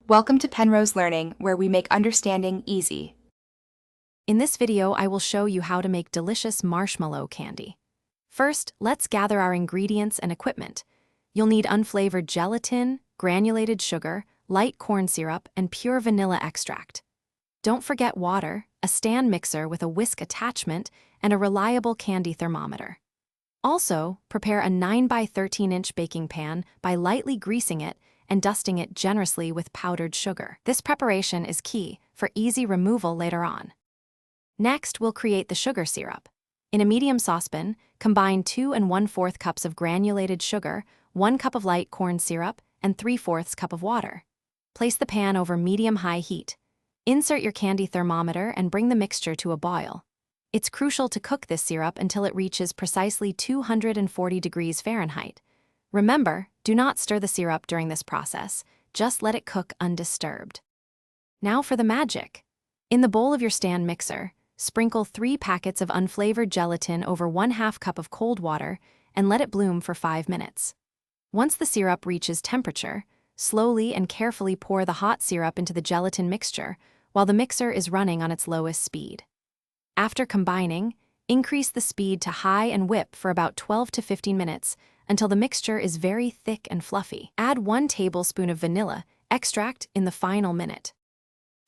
Welcome to Penrose Learning, where we make understanding easy. In this video, I will show you how to make delicious marshmallow candy. First, let's gather our ingredients and equipment. You'll need unflavored gelatin, granulated sugar, light corn syrup, and pure vanilla extract. Don't forget water, a stand mixer with a whisk attachment, and a reliable candy thermometer. Also, prepare a 9 by 13-inch baking pan by lightly greasing it and dusting it generously with powdered sugar. This preparation is key for easy removal later on. Next, we'll create the sugar syrup. In a medium saucepan, combine 2 1/4 cups of granulated sugar, 1 cup of light corn syrup, and 3/4 cup of water. Place the pan over medium-high heat. Insert your candy thermometer and bring the mixture to a boil. It's crucial to cook this syrup until it reaches precisely 240 degrees Fahrenheit. Remember, do not stir the syrup during this process, just let it cook undisturbed. Now for the magic. In the bowl of your stand mixer, sprinkle 3 packets of unflavored gelatin over 1/2 cup of cold water and let it bloom for 5 minutes. Once the syrup reaches temperature, slowly and carefully pour the hot syrup into the gelatin mixture while the mixer is running on its lowest speed. After combining, increase the speed to high and whip for about 12 to 15 minutes until the mixture is very thick and fluffy. Add 1 tablespoon of vanilla extract in the final minute.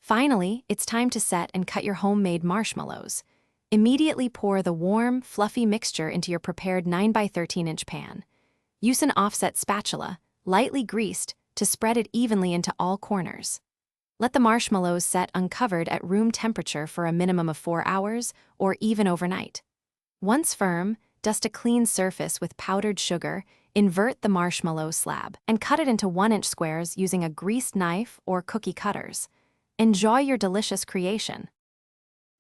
Finally, it's time to set and cut your homemade marshmallows. Immediately pour the warm, fluffy mixture into your prepared 9 by 13-inch pan. Use an offset spatula, lightly greased, to spread it evenly into all corners. Let the marshmallows set uncovered at room temperature for a minimum of 4 hours or even overnight. Once firm, dust a clean surface with powdered sugar, invert the marshmallow slab, and cut it into 1-inch squares using a greased knife or cookie cutters. Enjoy your delicious creation.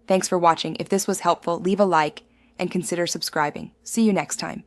Thanks for watching. If this was helpful, leave a like and consider subscribing. See you next time.